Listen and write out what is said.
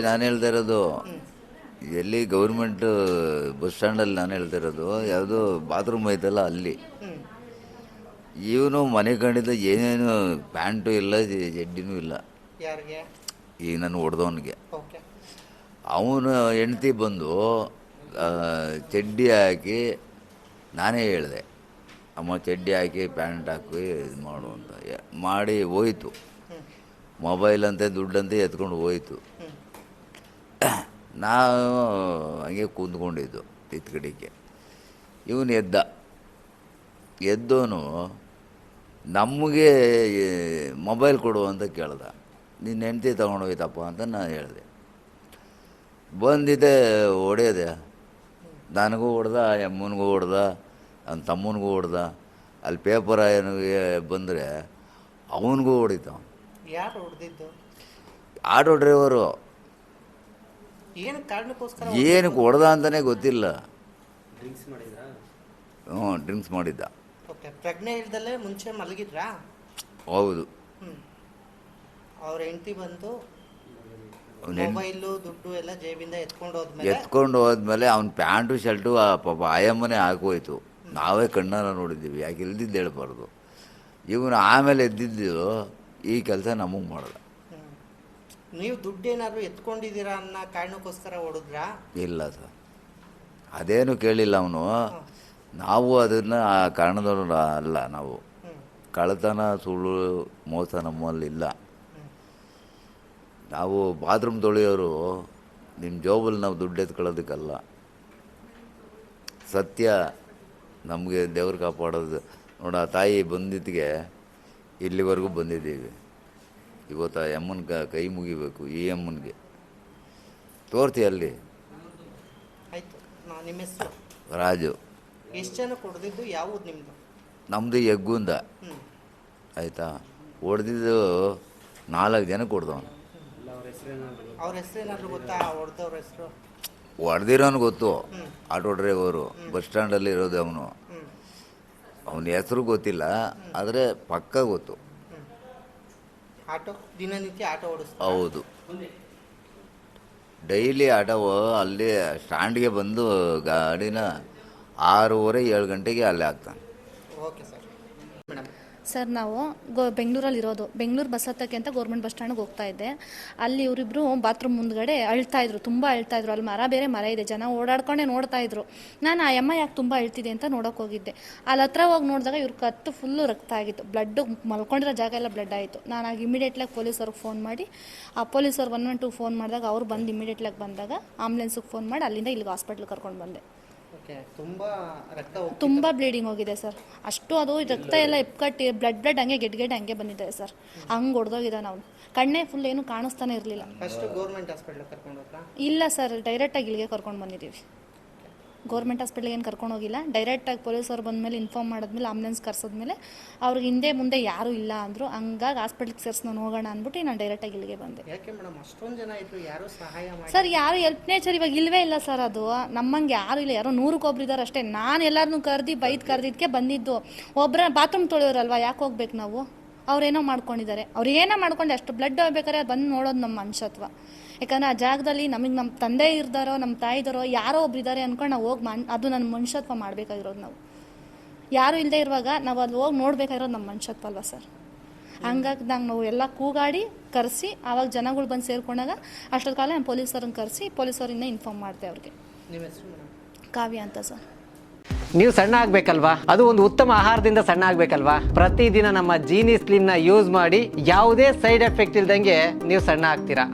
ನಾನು ಹೇಳ್ತಾ ಇರೋದು ಎಲ್ಲಿ ಗೌರ್ಮೆಂಟ್ ಬಸ್ ಸ್ಟ್ಯಾಂಡಲ್ಲಿ ನಾನು ಹೇಳ್ತಾ ಇರೋದು ಯಾವುದೋ ಬಾತ್ರೂಮ್ ಐತಲ್ಲ ಅಲ್ಲಿ. ಇವನು ಮನೆ ಕಂಡಿದ್ದ ಏನೇನು ಪ್ಯಾಂಟು ಇಲ್ಲ, ಜಡ್ಡಿನೂ ಇಲ್ಲ. ಯಾರಿಗೆ? ಈಗ ನಾನು ಹೊಡೆದವನಿಗೆ. ಓಕೆ. ಅವನು ಹೆಂಡ್ತಿ ಬಂದು ಚಡ್ಡಿ ಹಾಕಿ, ನಾನೇ ಹೇಳಿದೆ ಅಮ್ಮ ಚಡ್ಡಿ ಹಾಕಿ ಪ್ಯಾಂಟ್ ಹಾಕಿ ಇದು ಮಾಡು ಅಂತ ಮಾಡಿ ಹೋಯ್ತು. ಮೊಬೈಲ್ ಅಂತೆ ದುಡ್ಡಂತೆ ಎತ್ಕೊಂಡು ಹೋಯ್ತು. ನಾವು ಹಂಗೆ ಕೂತ್ಕೊಂಡಿದ್ದು ಇತ್ತ ಕಡೆಗೆ. ಇವನು ಎದ್ದವನು ನಮಗೆ ಮೊಬೈಲ್ ಕೊಡು ಅಂತ ಕೇಳ್ದ. ನಿನ್ನ ಹೆಂಡ್ತಿ ತೊಗೊಂಡೋಯ್ತಪ್ಪ ಅಂತ ನಾನು ಹೇಳಿದೆ. ಬಂದಿದ್ದೆ ಹೊಡೆಯದೆ, ನನಗೂ ಹೊಡೆದ, ಅಮ್ಮನಿಗೂ ಹೊಡೆದ, ನನ್ನ ತಮ್ಮನಿಗೂ ಹೊಡೆದ. ಅಲ್ಲಿ ಪೇಪರ್ ಏನಿಗೆ ಬಂದರೆ ಅವನಿಗೂ ಹೊಡಿತ. ಯಾರು ಹೊಡೆದಿದ್ದು? Auto driver. ಏನು ಕಾರಣಕ್ಕೋಸ್ಕರ? ಏನಕ್ಕೆ ಹೊಡೆದ ಅಂತಲೇ ಗೊತ್ತಿಲ್ಲ. ಡ್ರಿಂಕ್ಸ್ ಮಾಡಿದ್ರಾ? ಹ್ಞೂ, ಡ್ರಿಂಕ್ಸ್ ಮಾಡಿದ್ದ. ಓಕೆ. ಪ್ರಜ್ಞೆ ಇಲ್ದಲ್ಲೇ ಮುಂಚೆ ಮಲಗಿದ್ರಾ? ಹೌದು. ಅವ್ರ ಹೆಂಡತಿ ಬಂದು ಮೊಬೈಲು ದುಡ್ಡು ಎಲ್ಲ ಜೇಬಿಂದ ಎತ್ಕೊಂಡು ಹೋದ್ಮೇಲೆ ಅವ್ನ ಪ್ಯಾಂಟು ಶರ್ಟು ಪಾಪ ಆಯಮ್ಮನೇ ಹಾಕೋಯ್ತು. ನಾವೇ ಕಣ್ಣಾರ ನೋಡಿದ್ದೀವಿ, ಯಾಕೆ ಇಲ್ದಿದ್ದು ಹೇಳ್ಬಾರ್ದು. ಇವನು ಆಮೇಲೆ ಎದ್ದಿದ್ದು ಈ ಕೆಲಸ ನಮಗೆ ಮಾಡ್ದ. ನೀವು ದುಡ್ಡು ಏನಾದ್ರು ಎತ್ಕೊಂಡಿದ್ದೀರಾ ಅನ್ನೋ ಕಾರಣಕ್ಕೋಸ್ಕರ ಹೊಡೆದ್ರಾ? ಇಲ್ಲ ಸರ್, ಅದೇನು ಕೇಳಿಲ್ಲ ಅವನು. ನಾವು ಅದನ್ನು ಆ ಕಾರಣದವರು ಅಲ್ಲ. ನಾವು ಕಳ್ಳತನ ಸುಳ್ಳು ಮೋಸ ನಮ್ಮಲ್ಲಿಲ್ಲ. ನಾವು ಬಾತ್ರೂಮ್ ತೊಳೆಯೋರು ನಿಮ್ಮ ಜೋಬಲ್ಲಿ ನಾವು ದುಡ್ಡು ಎತ್ಕೊಳ್ಳೋದಕ್ಕಲ್ಲ. ಸತ್ಯ ನಮಗೆ ದೇವ್ರು ಕಾಪಾಡೋದು. ನೋಡ, ಆ ತಾಯಿ ಬಂದಿದ್ದಕ್ಕೆ ಇಲ್ಲಿವರೆಗೂ ಬಂದಿದ್ದೀವಿ. ಇವತ್ತು ಆ ಅಮ್ಮನ ಕೈ ಮುಗಿಬೇಕು. ಈ ಅಮ್ಮನಿಗೆ ತೋರ್ತಿ ಅಲ್ಲಿ. ಆಯ್ತು. ನಿಮ್ಮ ಹೆಸರು? ರಾಜು. ಎಷ್ಟು ಜನ ಕೊಡ್ದಿದ್ದು? ಯಾವುದು ನಿಮ್ಮದು? ನಮ್ಮದು ಎಗ್ಗುಂದ. ಆಯಿತಾ? ಹೊಡೆದಿದ್ದು 4 ಜನ ಕೊಡ್ದವನು. ಅವ್ರ ಹೆಸರೇನಾದ್ರು ಗೊತ್ತಾ? ಹೊಡೆದವ್ರ ಹೆಸರು? ಹೊಡೆದಿರೋನು ಗೊತ್ತು, ಆಟೋ ಡ್ರೈವರು. ಬಸ್ ಸ್ಟ್ಯಾಂಡಲ್ಲಿ ಇರೋದು ಅವನು. ಅವನ ಹೆಸರು ಗೊತ್ತಿಲ್ಲ, ಆದರೆ ಪಕ್ಕ ಗೊತ್ತು. ಆಟೋ ದಿನನಿತ್ಯ ಆಟೋ ಓಡಿಸ್ತಾ? ಹೌದು, ಡೈಲಿ ಆಟೋ. ಅಲ್ಲಿ ಸ್ಟ್ಯಾಂಡ್ಗೆ ಬಂದು ಗಾಡಿನ 6:30-7 ಗಂಟೆಗೆ ಅಲ್ಲೇ ಹಾಕ್ತಾನೆ. Okay sir. ಮೇಡಮ್ ಸರ್, ನಾವು ಬೆಂಗಳೂರಲ್ಲಿ ಇರೋದು. ಬೆಂಗಳೂರು ಬಸ್ ಹತ್ತಕ್ಕೆ ಅಂತ ಗೌರ್ಮೆಂಟ್ ಬಸ್ ಸ್ಟ್ಯಾಂಡ್ಗೆ ಹೋಗ್ತಾ ಇದ್ದೆ. ಅಲ್ಲಿ ಇವರಿಬ್ಬರು ಬಾತ್ರೂಮ್ ಮುಂದ್ಗಡೆ ಅಳ್ತಾಯಿದ್ರು, ತುಂಬ ಅಳ್ತಾಯಿದ್ರು. ಅಲ್ಲಿ ಮರ ಇದೆ, ಜನ ಓಡಾಡ್ಕೊಂಡೇ ನೋಡ್ತಾಯಿದ್ರು. ನಾನು ಆ ಅಮ್ಮ ಯಾಕೆ ತುಂಬ ಅಳ್ತಿದೆ ಅಂತ ನೋಡೋಕೆ ಹೋಗಿದ್ದೆ. ಅಲ್ಲಿ ಹತ್ರ ಹೋಗಿ ನೋಡಿದಾಗ ಇವ್ರ ಕತ್ತು ಫುಲ್ಲು ರಕ್ತ ಆಗಿತ್ತು. ಬ್ಲಡ್ಡು ಮಲ್ಕೊಂಡಿರೋ ಜಾಗ ಎಲ್ಲ ಬ್ಲಡ್ ಆಯಿತು. ನಾನು ಆಗ ಇಮಿಡಿಯೇಟ್ಲಾಗಿ ಪೊಲೀಸವ್ರಿಗೆ ಫೋನ್ ಮಾಡಿ, ಆ ಪೊಲೀಸವ್ರು 112 ಫೋನ್ ಮಾಡಿದಾಗ ಅವ್ರು ಬಂದು ಇಮಿಡಿಯೇಟ್ಲಾಗಿ ಬಂದಾಗ ಆಂಬುಲೆನ್ಸಿಗೆ ಫೋನ್ ಮಾಡಿ ಅಲ್ಲಿಂದ ಇಲ್ಲಿಗೆ ಹಾಸ್ಪಿಟ್ಲಿಗೆ ಕರ್ಕೊಂಡು ಬಂದೆ. ತುಂಬ ಬ್ಲೀಡಿಂಗ್ ಹೋಗಿದೆ ಸರ್. ಅಷ್ಟು ಅದು ರಕ್ತ ಎಲ್ಲ ಎಪ್ಕಟ್ಟಿ ಬ್ಲಡ್ ಹಂಗೆ ಗೆಡ್ಗೆಡ್ ಹಂಗೆ ಬಂದಿದೆ ಸರ್. ಹಂಗೆ ಹೊಡೆದೋಗಿದ್ದಾನೆ ಅವನು. ಕಣ್ಣೇ ಫುಲ್ ಏನು ಕಾಣಿಸ್ತಾನೆ ಇರಲಿಲ್ಲ. ಇಲ್ಲ ಸರ್, ಡೈರೆಕ್ಟಾಗಿ ಇಲ್ಲಿಗೆ ಕರ್ಕೊಂಡು ಬಂದಿದ್ದೀವಿ. ಗೌರ್ಮೆಂಟ್ ಹಾಸ್ಪಿಟ್ಲಿಗೆ ಏನು ಕರ್ಕೊಂಡು ಹೋಗಿಲ್ಲ. ಡೈರೆಕ್ಟಾಗಿ ಪೊಲೀಸವ್ರು ಬಂದಮೇಲೆ ಇನ್ಫಾರ್ಮ್ ಮಾಡಿದ್ಮೇಲೆ ಆಂಬುಲೆನ್ಸ್ ಕರ್ಸಿದ್ಮೇಲೆ ಅವ್ರಿಗೆ ಹಿಂದೆ ಮುಂದೆ ಯಾರೂ ಇಲ್ಲ ಅಂದರು. ಹಂಗಾಗಿ ಹಾಸ್ಪಿಟ್ಲಿಗೆ ಸೇರಿಸ್ಕೊಂಡು ಹೋಗೋಣ ಅಂದ್ಬಿಟ್ಟು ನಾನು ಡೈರೆಕ್ಟಾಗಿ ಇಲ್ಲಿಗೆ ಬಂದೆ. ಯಾಕೆ ಮೇಡಮ್ ಅಷ್ಟೊಂದು ಜನ ಇದ್ರು, ಯಾರು ಸಹಾಯ ಮಾಡಿ? ಸರ್, ಯಾರು ಹೆಲ್ಪ್ ನೇಚರ್ ಇವಾಗ ಇಲ್ಲವೇ ಇಲ್ಲ ಸರ್. ಅದು ನಮ್ಮಂಗೆ ಯಾರೂ ಇಲ್ಲ, ಯಾರೋ 100 ಇದ್ದಾರೆ ಅಷ್ಟೇ. ನಾನು ಎಲ್ಲರನ್ನೂ ಕರೆದಿದ್ದಕ್ಕೆ ಬಂದಿದ್ದು. ಒಬ್ಬರ ಬಾತ್ರೂಮ್ ತೊಳೆಯೋರಲ್ವ, ಯಾಕೆ ಹೋಗ್ಬೇಕು ನಾವು? ಅವ್ರೇನೋ ಮಾಡ್ಕೊಂಡಿದ್ದಾರೆ. ಅವ್ರು ಏನೋ ಮಾಡ್ಕೊಂಡು ಅಷ್ಟು ಬ್ಲಡ್ ಹೋಗ್ಬೇಕಾದ್ರೆ ಬಂದು ನೋಡೋದು ನಮ್ಮ ಮನುಷ್ಯತ್ವ. ಯಾಕಂದರೆ ಆ ಜಾಗದಲ್ಲಿ ನಮ್ಮ ತಂದೆ ಇರ್ದಾರೋ, ನಮ್ಮ ತಾಯಿ ಇದ್ದಾರೋ, ಯಾರೋ ಒಬ್ರು ಇದ್ದಾರೆ ಅಂದ್ಕೊಂಡು ನಾವು ಹೋಗಿ ಅದು ನನ್ನ ಮನುಷ್ಯತ್ವ ಮಾಡಬೇಕಾಗಿರೋದು. ನಾವು ಯಾರೂ ಇಲ್ಲದೆ ಇರುವಾಗ ನಾವು ಅಲ್ಲಿ ಹೋಗಿ ನೋಡಬೇಕಾಗಿರೋದು ನಮ್ಮ ಮನುಷ್ಯತ್ವ ಅಲ್ವಾ ಸರ್? ಹಂಗಾಗಿ ನಾವು ಎಲ್ಲ ಕೂಗಾಡಿ ಕರೆಸಿ ಆವಾಗ ಜನಗಳು ಬಂದು ಸೇರ್ಕೊಂಡಾಗ ಅಷ್ಟೊತ್ತು ಕಾಲ ನಾನು ಪೊಲೀಸರನ್ನು ಕರೆಸಿ ಪೊಲೀಸರಿಂದ ಇನ್ಫಾರ್ಮ್ ಮಾಡಿದೆ ಅವ್ರಿಗೆ. ನಿಮ್ಮ ಹೆಸರು ಮೇಡಮ್? ಕಾವ್ಯ ಅಂತ ಸರ್. ನೀವು ಸಣ್ಣ ಆಗ್ಬೇಕಲ್ವಾ? ಅದು ಒಂದು ಉತ್ತಮ ಆಹಾರದಿಂದ ಸಣ್ಣ ಆಗ್ಬೇಕಲ್ವಾ? ಪ್ರತಿದಿನ ನಮ್ಮ ಜೀನಿ ಸ್ಲಿಮ್ನ ಯೂಸ್ ಮಾಡಿ ಯಾವುದೇ ಸೈಡ್ ಎಫೆಕ್ಟ್ ಇಲ್ದಂಗೆ ನೀವು ಸಣ್ಣ ಆಗ್ತೀರಾ.